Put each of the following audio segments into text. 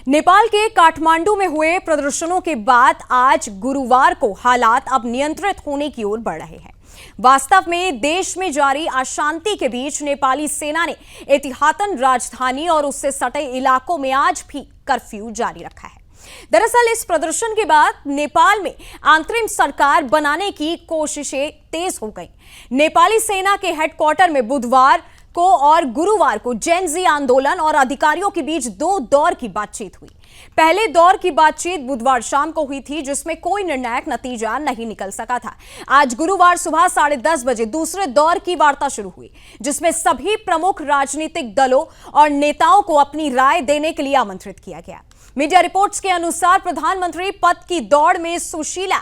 नेपाल के काठमांडू में हुए प्रदर्शनों के बाद आज गुरुवार को हालात अब नियंत्रित होने की ओर बढ़ रहे हैं। वास्तव में देश में जारी अशांति के बीच नेपाली सेना ने एहतियातन राजधानी और उससे सटे इलाकों में आज भी कर्फ्यू जारी रखा है। दरअसल इस प्रदर्शन के बाद नेपाल में अंतरिम सरकार बनाने की कोशिशें तेज हो गई। नेपाली सेना के हेडक्वार्टर में बुधवार को और गुरुवार को जेन जी आंदोलन और अधिकारियों के बीच दो दौर की बातचीत हुई। पहले दौर की बातचीत बुधवार शाम को हुई थी, जिसमें कोई निर्णायक नतीजा नहीं निकल सका था। आज गुरुवार सुबह 10:30 बजे दूसरे दौर की वार्ता शुरू हुई, जिसमें सभी प्रमुख राजनीतिक दलों और नेताओं को अपनी राय देने के लिए आमंत्रित किया गया। मीडिया रिपोर्ट्स के अनुसार प्रधानमंत्री पद की दौड़ में सुशीला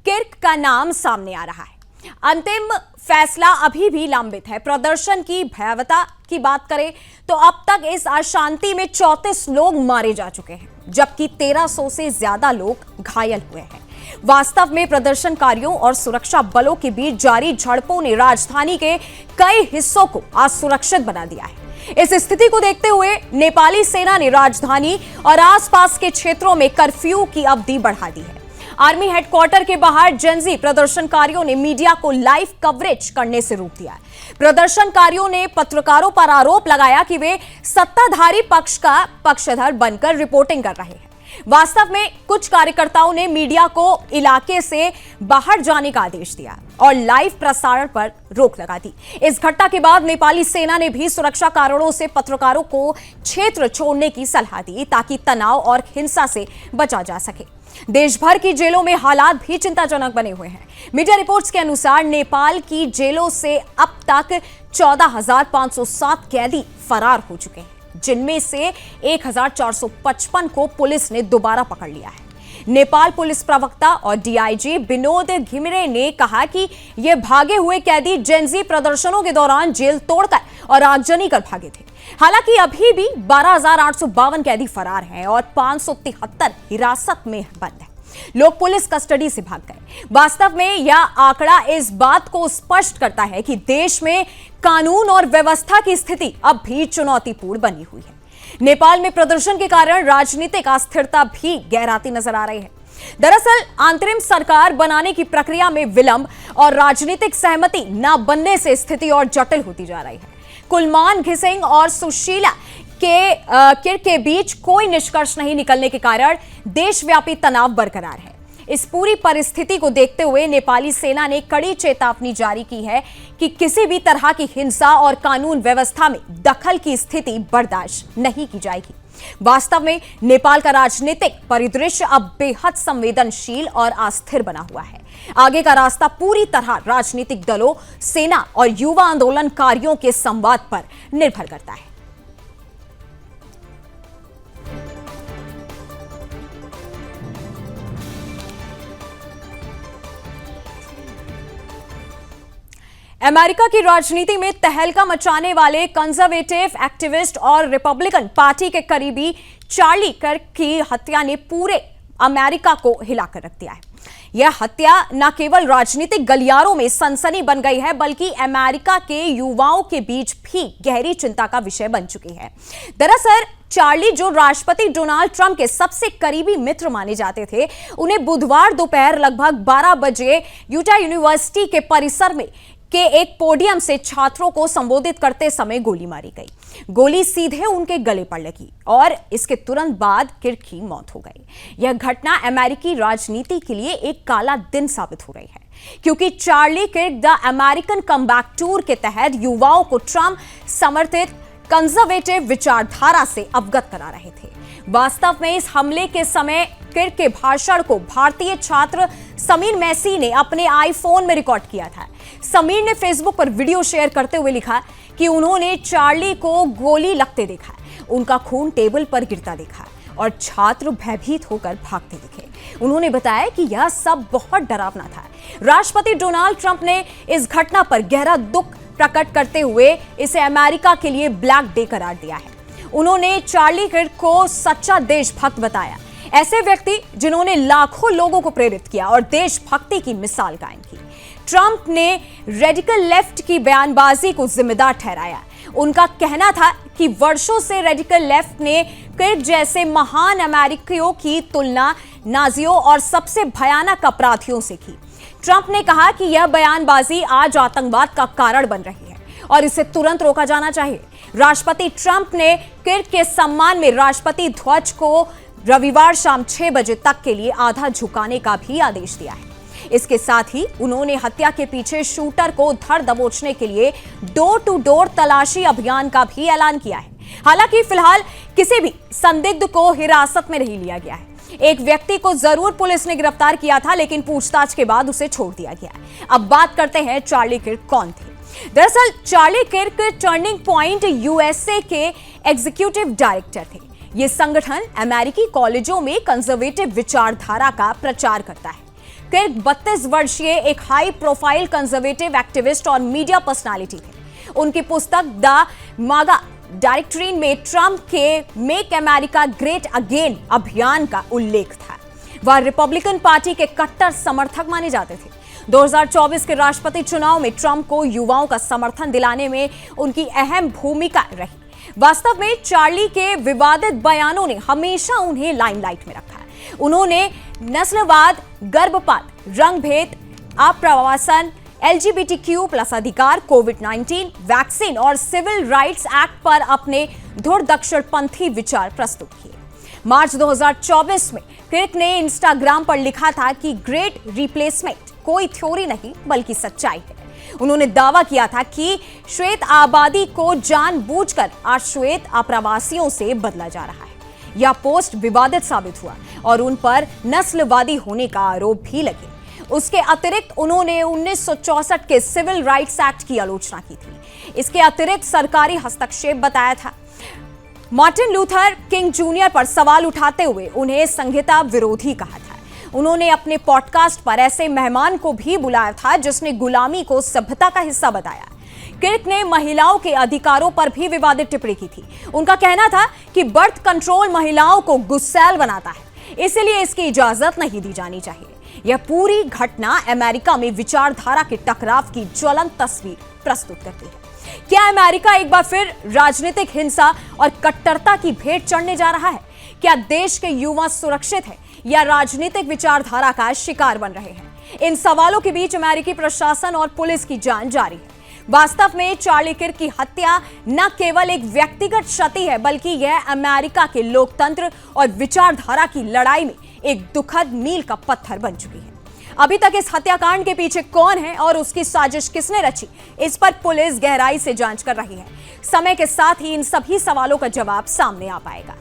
किर्क का नाम सामने आ रहा है। अंतिम फैसला अभी भी लंबित है। प्रदर्शन की भयावहता की बात करें तो अब तक इस अशांति में 34 लोग मारे जा चुके हैं, जबकि 1300 से ज्यादा लोग घायल हुए हैं। वास्तव में प्रदर्शनकारियों और सुरक्षा बलों के बीच जारी झड़पों ने राजधानी के कई हिस्सों को असुरक्षित बना दिया है। इस स्थिति को देखते हुए नेपाली सेना ने राजधानी और आसपास के क्षेत्रों में कर्फ्यू की अवधि बढ़ा दी है। आर्मी हेडक्वार्टर के बाहर जेनजी प्रदर्शनकारियों ने मीडिया को लाइव कवरेज करने से रोक दिया। प्रदर्शनकारियों ने पत्रकारों पर आरोप लगाया कि वे सत्ताधारी पक्ष का पक्षधर बनकर रिपोर्टिंग कर रहे हैं। वास्तव में कुछ कार्यकर्ताओं ने मीडिया को इलाके से बाहर जाने का आदेश दिया और लाइव प्रसारण पर रोक लगा दी। इस घटना के बाद नेपाली सेना ने भी सुरक्षा कारणों से पत्रकारों को क्षेत्र छोड़ने की सलाह दी, ताकि तनाव और हिंसा से बचा जा सके। देश भर की जेलों में हालात भी चिंताजनक बने हुए हैं। मीडिया रिपोर्ट्स के अनुसार नेपाल की जेलों से अब तक 14,507 कैदी फरार हो चुके हैं, जिनमें से 1,455 को पुलिस ने दोबारा पकड़ लिया है। नेपाल पुलिस प्रवक्ता और डीआईजी विनोद घिमिरे ने कहा कि ये भागे हुए कैदी जेनजी प्रदर्शनों के दौरान जेल तोड़कर और आगजनी कर भागे थे। हालांकि अभी भी 12,852 कैदी फरार हैं और 573 हिरासत में बंद हैं। लोग पुलिस कस्टडी से भाग गए। वास्तव में यह आंकड़ा इस बात को स्पष्ट करता है कि देश में कानून और व्यवस्था की स्थिति अब भी चुनौतीपूर्ण बनी हुई है। नेपाल में प्रदर्शन के कारण राजनीतिक अस्थिरता भी गहराती नजर आ रही है। दरअसल अंतरिम सरकार बनाने की प्रक्रिया में विलंब और राजनीतिक सहमति न बनने से स्थिति और जटिल होती जा रही है। कुलमान घिसिंग और सुशीला के बीच कोई निष्कर्ष नहीं निकलने के कारण देशव्यापी तनाव बरकरार है। इस पूरी परिस्थिति को देखते हुए नेपाली सेना ने कड़ी चेतावनी जारी की है कि किसी भी तरह की हिंसा और कानून व्यवस्था में दखल की स्थिति बर्दाश्त नहीं की जाएगी। वास्तव में नेपाल का राजनीतिक परिदृश्य अब बेहद संवेदनशील और अस्थिर बना हुआ है। आगे का रास्ता पूरी तरह राजनीतिक दलों, सेना और युवा आंदोलनकारियों के संवाद पर निर्भर करता है। अमेरिका की राजनीति में तहलका मचाने वाले कंजर्वेटिव एक्टिविस्ट और रिपब्लिकन पार्टी के करीबी चार्ली कर्क की हत्या ने पूरे अमेरिका को हिलाकर रख दिया है। यह हत्या न केवल राजनीतिक गलियारों में सनसनी बन गई है, बल्कि अमेरिका के युवाओं के बीच भी गहरी चिंता का विषय बन चुकी है। दरअसल चार्ली, जो राष्ट्रपति डोनाल्ड ट्रंप के सबसे करीबी मित्र माने जाते थे, उन्हें बुधवार दोपहर लगभग 12 बजे यूटा यूनिवर्सिटी के परिसर में के एक पोडियम से छात्रों को संबोधित करते समय गोली मारी गई। गोली सीधे उनके गले पर लगी और इसके तुरंत बाद किर्क की मौत हो गई। यह घटना अमेरिकी राजनीति के लिए एक काला दिन साबित हो रही है, क्योंकि Charlie Kirk the American comeback tour के तहत युवाओं को ट्रंप समर्थित कंजर्वेटिव विचारधारा से अवगत करा रहे थे। वास्तव में इस हमले के समय किर्क के भाषण को भारतीय छात्र समीर मैसी ने अपने आईफोन में रिकॉर्ड किया था। समीर ने फेसबुक पर वीडियो शेयर करते हुए लिखा कि उन्होंने चार्ली को गोली लगते देखा, उनका खून टेबल पर गिरता देखा और छात्र भयभीत होकर भागते दिखे। उन्होंने बताया कि यह सब बहुत डरावना था। राष्ट्रपति डोनाल्ड ट्रंप ने इस घटना पर गहरा दुख प्रकट करते हुए इसे अमेरिका के लिए ब्लैक डे करार दिया है। उन्होंने चार्ली किर्क को सच्चा देशभक्त बताया, ऐसे व्यक्ति जिन्होंने लाखों लोगों को प्रेरित किया और देशभक्ति की मिसाल कायम की। ट्रंप ने रेडिकल लेफ्ट की बयानबाजी को जिम्मेदार ठहराया, उनका कहना था कि वर्षों से रेडिकल लेफ्ट ने किर्क जैसे महान अमेरिकियों की तुलना नाजियों और सबसे भयानक अपराधियों से की। ट्रंप ने कहा कि यह बयानबाजी आज आतंकवाद का कारण बन रही है और इसे तुरंत रोका जाना चाहिए। राष्ट्रपति ट्रंप ने किर्क के सम्मान में राष्ट्रपति ध्वज को रविवार शाम 6 बजे तक के लिए आधा झुकाने का भी आदेश दिया है। इसके साथ ही उन्होंने हत्या के पीछे शूटर को धर दबोचने के लिए डोर टू डोर तलाशी अभियान का भी ऐलान किया है। हालांकि फिलहाल किसी भी संदिग्ध को हिरासत में नहीं लिया गया है। एक व्यक्ति को जरूर पुलिस ने गिरफ्तार किया था, लेकिन पूछताछ के बाद उसे छोड़ दिया गया। अब बात करते हैं चार्ली किर्क कौन थे। दरअसल Charlie Kirk Turning Point USA के एग्जीक्यूटिव डायरेक्टर थे। यह संगठन अमेरिकी कॉलेजों में कंजर्वेटिव विचारधारा का प्रचार करता है। किर्क 32 वर्षीय एक हाई प्रोफाइल कंजर्वेटिव एक्टिविस्ट और मीडिया पर्सनालिटी थे। उनकी पुस्तक द मागा डायरेक्ट्रीन में ट्रंप के मेक अमेरिका ग्रेट अगेन अभियान का उल्लेख था। वह रिपब्लिकन पार्टी के कट्टर समर्थक माने जाते थे। 2024 के राष्ट्रपति चुनाव में ट्रंप को युवाओं का समर्थन दिलाने में उनकी अहम भूमिका रही। वास्तव में चार्ली के विवादित बयानों ने हमेशा उन्हें लाइमलाइट में रखा है। उन्होंने नस्लवाद, गर्भपात, रंगभेद, आप्रवासन, LGBTQ+ अधिकार, कोविड-19, वैक्सीन और सिविल राइट्स एक्ट पर अपने धुर दक्षिणपंथी विचार प्रस्तुत किए। मार्च 2024 में किर्क ने इंस्टाग्राम पर लिखा था कि ग्रेट रिप्लेसमेंट कोई थ्योरी नहीं बल्कि सच्चाई है। उन्होंने दावा किया था कि श्वेत आबादी को जानबूझकर अश्वेत आप्रवासियों से बदला जा रहा है। यह पोस्ट विवादित साबित हुआ और उन पर नस्लवादी होने का आरोप भी लगे। उसके अतिरिक्त उन्होंने 1964 के सिविल राइट्स एक्ट की आलोचना की थी। इसके अतिरिक्त सरकारी हस्तक्षेप बताया था। मार्टिन लूथर किंग जूनियर पर सवाल उठाते हुए उन्हें संहिता विरोधी कहा था। उन्होंने अपने पॉडकास्ट पर ऐसे मेहमान को भी बुलाया था जिसने गुलामी को सभ्यता का हिस्सा बताया। किर्क ने महिलाओं के अधिकारों पर भी विवादित टिप्पणी की थी। उनका कहना था कि बर्थ कंट्रोल महिलाओं को गुस्सैल बनाता है, इसलिए इसकी इजाजत नहीं दी जानी चाहिए। यह पूरी घटना अमेरिका में विचारधारा के टकराव की ज्वलंत तस्वीर प्रस्तुत करती है। क्या अमेरिका एक बार फिर राजनीतिक हिंसा और कट्टरता की भेंट चढ़ने जा रहा है? क्या देश के युवा सुरक्षित है या राजनीतिक विचारधारा का शिकार बन रहे हैं? इन सवालों के बीच अमेरिकी प्रशासन और पुलिस की जांच जारी है। वास्तव में चार्ली किर्क की हत्या न केवल एक व्यक्तिगत क्षति है, बल्कि यह अमेरिका के लोकतंत्र और विचारधारा की लड़ाई में एक दुखद मील का पत्थर बन चुकी है। अभी तक इस हत्याकांड के पीछे कौन है और उसकी साजिश किसने रची, इस पर पुलिस गहराई से जांच कर रही है। समय के साथ ही इन सभी सवालों का जवाब सामने आ पाएगा।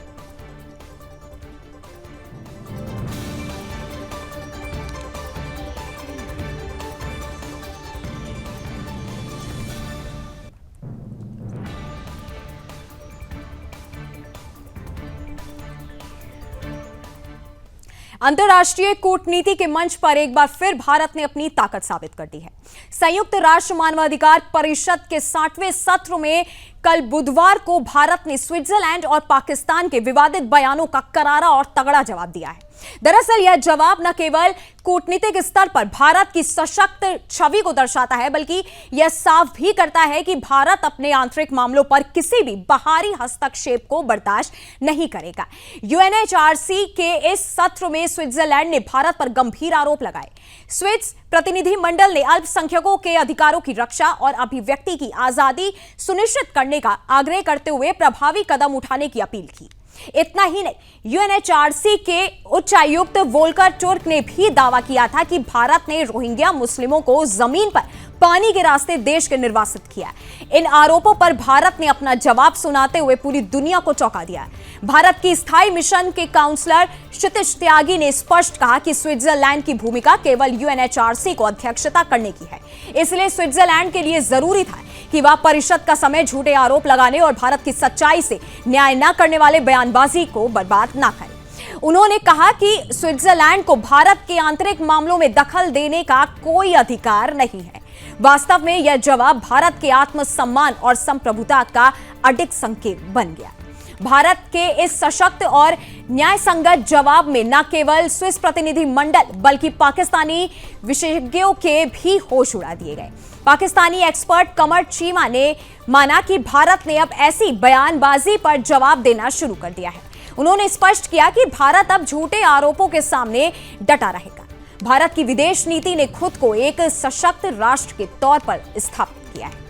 अंतर्राष्ट्रीय कूटनीति के मंच पर एक बार फिर भारत ने अपनी ताकत साबित कर दी है। संयुक्त राष्ट्र मानवाधिकार परिषद के 60वें सत्र में कल बुधवार को भारत ने स्विट्जरलैंड और पाकिस्तान के विवादित बयानों का करारा और तगड़ा जवाब दिया है। दरअसल यह जवाब न केवल कूटनीतिक स्तर पर भारत की सशक्त छवि को दर्शाता है, बल्कि यह साफ भी करता है कि भारत अपने आंतरिक मामलों पर किसी भी बाहरी हस्तक्षेप को बर्दाश्त नहीं करेगा। UNHRC के इस सत्र में स्विट्जरलैंड ने भारत पर गंभीर आरोप लगाए। स्विस प्रतिनिधिमंडल ने अल्पसंख्यकों के अधिकारों की रक्षा और अभिव्यक्ति की आजादी सुनिश्चित करने का आग्रह करते हुए प्रभावी कदम उठाने की अपील की। इतना ही नहीं, UNHRC के उच्चायुक्त वोल्कर टुर्क ने भी दावा किया था कि भारत ने रोहिंग्या मुस्लिमों को जमीन पर पानी के रास्ते देश के निर्वासित किया। इन आरोपों पर भारत ने अपना जवाब सुनाते हुए पूरी दुनिया को चौंका दिया। भारत की स्थायी मिशन के काउंसलर क्षितिज त्यागी ने स्पष्ट कहा कि स्विट्जरलैंड की भूमिका केवल UNHRC को अध्यक्षता करने की है। इसलिए स्विट्जरलैंड के लिए जरूरी था कि वह परिषद का समय झूठे आरोप लगाने और भारत की सच्चाई से न्याय न करने वाले बयानबाजी को बर्बाद न करे। उन्होंने कहा कि स्विट्जरलैंड को भारत के आंतरिक मामलों में दखल देने का कोई अधिकार नहीं है। वास्तव में यह जवाब भारत के आत्मसम्मान और संप्रभुता का अडिग संकेत बन गया। भारत के इस सशक्त और न्यायसंगत जवाब में न केवल स्विस प्रतिनिधि मंडल बल्कि पाकिस्तानी विशेषज्ञों के भी होश उड़ा दिए गए। पाकिस्तानी एक्सपर्ट कमर चीमा ने माना कि भारत ने अब ऐसी बयानबाजी पर जवाब देना शुरू कर दिया है। उन्होंने स्पष्ट किया कि भारत अब झूठे आरोपों के सामने डटा रहेगा। भारत की विदेश नीति ने खुद को एक सशक्त राष्ट्र के तौर पर स्थापित किया है।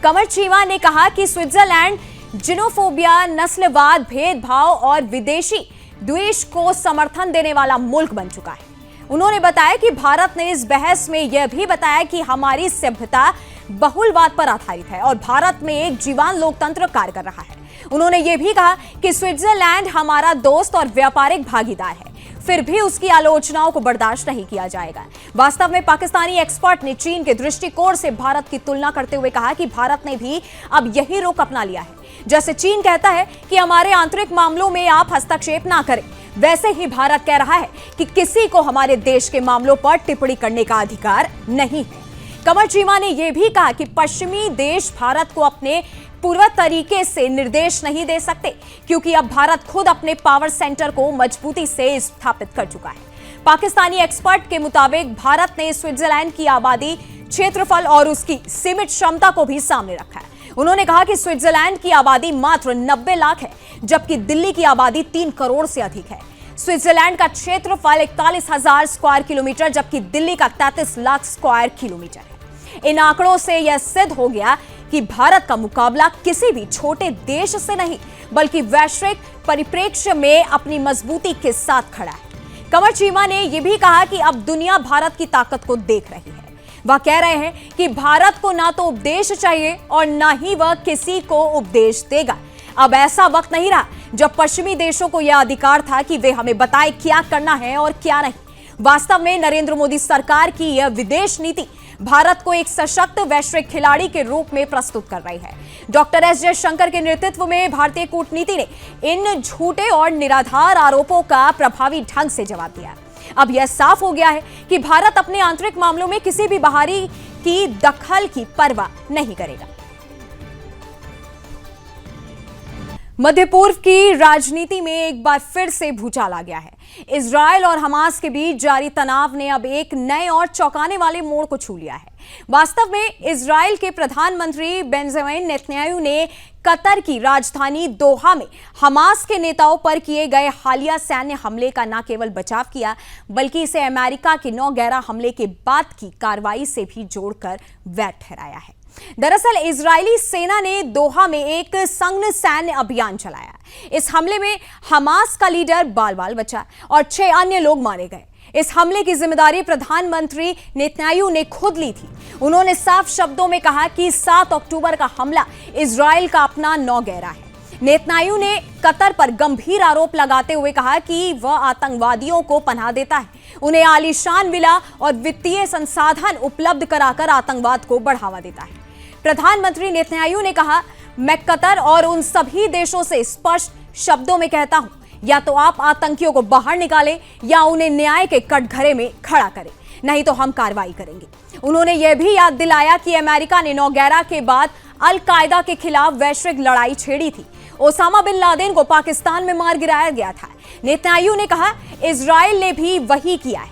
कमर चीमा ने कहा कि स्विट्जरलैंड जिनोफोबिया, नस्लवाद, भेदभाव और विदेशी द्वेष को समर्थन देने वाला मुल्क बन चुका है। उन्होंने बताया कि भारत ने इस बहस में यह भी बताया कि हमारी सभ्यता बहुलवाद पर आधारित है और भारत में एक जीवान लोकतंत्र कार्य कर रहा है। उन्होंने यह भी कहा कि स्विट्जरलैंड हमारा दोस्त और व्यापारिक भागीदार है, फिर भी उसकी आलोचनाओं को बर्दाश्त नहीं किया जाएगा। वास्तव में पाकिस्तानी एक्सपर्ट ने चीन के दृष्टिकोण से भारत की तुलना करते हुए कहा कि भारत ने भी अब यही रुख अपना लिया है। जैसे चीन कहता है कि हमारे आंतरिक मामलों में आप हस्तक्षेप ना करें, वैसे ही भारत कह रहा है कि किसी को हमारे देश के मामलों पर टिप्पणी करने का अधिकार नहीं है। कमर चीमा ने यह भी कहा कि पश्चिमी देश भारत को अपने पूर्व तरीके से निर्देश नहीं दे सकते, क्योंकि अब भारत खुद अपने पावर सेंटर को मजबूती से स्थापित कर चुका है। पाकिस्तानी एक्सपर्ट के मुताबिक भारत ने स्विट्जरलैंड की आबादी, क्षेत्रफल और उसकी सीमित क्षमता को भी सामने रखा है। उन्होंने कहा कि स्विट्जरलैंड की आबादी मात्र 90 लाख है, जबकि दिल्ली की आबादी 3 करोड़ से अधिक है। स्विट्जरलैंड का क्षेत्रफल 41,000 स्क्वायर किलोमीटर जबकि दिल्ली का 33 लाख स्क्वायर किलोमीटर है। इन आंकड़ों से यह सिद्ध हो गया कि भारत का मुकाबला किसी भी छोटे देश से नहीं बल्कि वैश्विक परिप्रेक्ष्य में अपनी मजबूती के साथ खड़ा है। कमर चीमा ने यह भी कहा कि अब दुनिया भारत की ताकत को देख रही है। वह कह रहे हैं कि भारत को ना तो उपदेश चाहिए और ना ही वह किसी को उपदेश देगा। अब ऐसा वक्त नहीं रहा जब पश्चिमी देशों को यह अधिकार था कि वे हमें बताएं क्या करना है और क्या नहीं। वास्तव में नरेंद्र मोदी सरकार की यह विदेश नीति भारत को एक सशक्त वैश्विक खिलाड़ी के रूप में प्रस्तुत कर रही है। डॉक्टर एस जयशंकर के नेतृत्व में भारतीय कूटनीति ने इन झूठे और निराधार आरोपों का प्रभावी ढंग से जवाब दिया। अब यह साफ हो गया है कि भारत अपने आंतरिक मामलों में किसी भी बाहरी की दखल की परवाह नहीं करेगा। मध्य पूर्व की राजनीति में एक बार फिर से भूचाल आ गया है। इजरायल और हमास के बीच जारी तनाव ने अब एक नए और चौंकाने वाले मोड़ को छू लिया है। वास्तव में इजरायल के प्रधानमंत्री बेंजामिन नेतन्याहू ने कतर की राजधानी दोहा में हमास के नेताओं पर किए गए हालिया सैन्य हमले का न केवल बचाव किया बल्कि इसे अमेरिका के 9/11 हमले के बाद की कार्रवाई से भी जोड़कर वैध ठहराया है। दरअसल इजरायली सेना ने दोहा में एक संघ सैन्य अभियान चलाया। इस हमले में हमास का लीडर बाल बचा और 6 अन्य लोग मारे गए। इस हमले की जिम्मेदारी प्रधानमंत्री नेतन्याहू ने खुद ली थी। उन्होंने साफ शब्दों में कहा कि 7 अक्टूबर का हमला इजरायल का अपना 9/11 है। नेतन्याहू ने कतर पर गंभीर आरोप लगाते हुए कहा कि वह आतंकवादियों को पनाह देता है, उन्हें आलीशान विला और वित्तीय संसाधन उपलब्ध कराकर आतंकवाद को बढ़ावा देता है। प्रधानमंत्री नेतन्याहू ने कहा, मैं कतर और उन सभी देशों से स्पष्ट शब्दों में कहता हूं, या तो आप आतंकियों को बाहर निकालें या उन्हें न्याय के कटघरे में खड़ा करें, नहीं तो हम कार्रवाई करेंगे। उन्होंने यह भी याद दिलाया कि अमेरिका ने 9/11 के बाद अल कायदा के खिलाफ वैश्विक लड़ाई छेड़ी थी। ओसामा बिन लादेन को पाकिस्तान में मार गिराया गया था। नेतन्याहू ने कहा, इजरायल ने भी वही किया है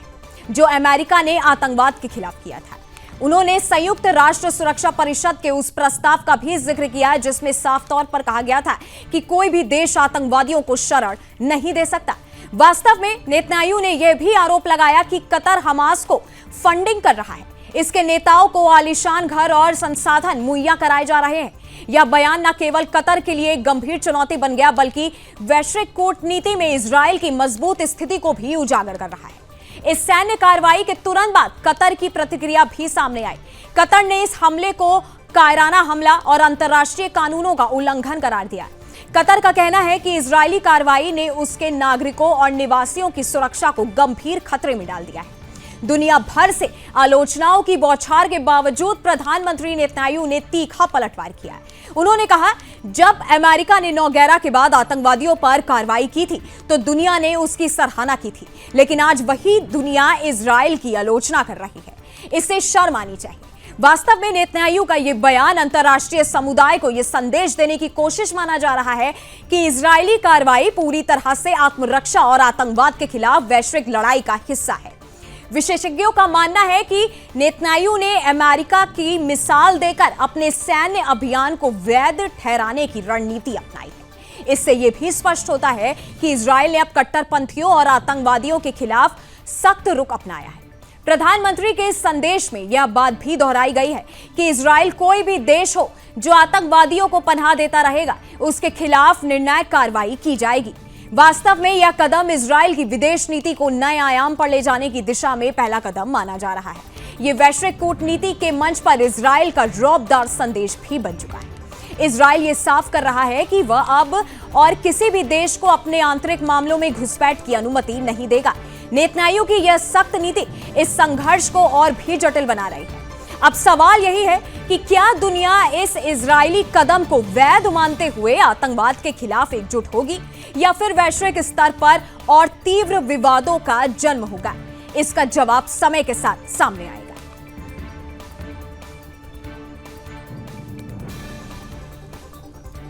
जो अमेरिका ने आतंकवाद के खिलाफ किया था। उन्होंने संयुक्त राष्ट्र सुरक्षा परिषद के उस प्रस्ताव का भी जिक्र किया जिसमें साफ तौर पर कहा गया था कि कोई भी देश आतंकवादियों को शरण नहीं दे सकता। वास्तव में नेतन्याहू ने यह भी आरोप लगाया कि कतर हमास को फंडिंग कर रहा है, इसके नेताओं को आलीशान घर और संसाधन मुहैया कराए जा रहे हैं। यह बयान न केवल कतर के लिए एक गंभीर चुनौती बन गया बल्कि वैश्विक कूटनीति में इजरायल की मजबूत स्थिति को भी उजागर कर रहा है। इस सैन्य कार्रवाई के तुरंत बाद कतर की प्रतिक्रिया भी सामने आई। कतर ने इस हमले को कायराना हमला और अंतर्राष्ट्रीय कानूनों का उल्लंघन करार दिया। कतर का कहना है कि इजरायली कार्रवाई ने उसके नागरिकों और निवासियों की सुरक्षा को गंभीर खतरे में डाल दिया है। दुनिया भर से आलोचनाओं की बौछार के बावजूद प्रधानमंत्री नेतन्याहू ने तीखा पलटवार किया। उन्होंने कहा, जब अमेरिका ने 9/11 के बाद आतंकवादियों पर कार्रवाई की थी तो दुनिया ने उसकी सराहना की थी, लेकिन आज वही दुनिया इजरायल की आलोचना कर रही है। इससे शर्म आनी चाहिए। वास्तव में नेतन्याहू का यह बयान अंतर्राष्ट्रीय समुदाय को यह संदेश देने की कोशिश माना जा रहा है कि इजरायली कार्रवाई पूरी तरह से आत्मरक्षा और आतंकवाद के खिलाफ वैश्विक लड़ाई का हिस्सा है। विशेषज्ञों का मानना है कि नेतन्याहू ने अमेरिका की मिसाल देकर अपने सैन्य अभियान को वैध ठहराने की रणनीति अपनाई है। इससे यह भी स्पष्ट होता है कि इजरायल ने अब कट्टरपंथियों और आतंकवादियों के खिलाफ सख्त रुख अपनाया है। प्रधानमंत्री के इस संदेश में यह बात भी दोहराई गई है कि इजरायल कोई भी देश हो जो आतंकवादियों को पनाह देता रहेगा, उसके खिलाफ निर्णायक कार्रवाई की जाएगी। वास्तव में यह कदम इजरायल की विदेश नीति को नए आयाम पर ले जाने की दिशा में पहला कदम माना जा रहा है। यह वैश्विक कूटनीति के मंच पर इजरायल का रौबदार संदेश भी बन चुका है। इजरायल ये साफ कर रहा है कि वह अब और किसी भी देश को अपने आंतरिक मामलों में घुसपैठ की अनुमति नहीं देगा। नेतन्याहू की यह सख्त नीति इस संघर्ष को और भी जटिल बना रही है। अब सवाल यही है कि क्या दुनिया इस इजरायली कदम को वैध मानते हुए आतंकवाद के खिलाफ एकजुट होगी या फिर वैश्विक स्तर पर और तीव्र विवादों का जन्म होगा? इसका जवाब समय के साथ सामने आएगा।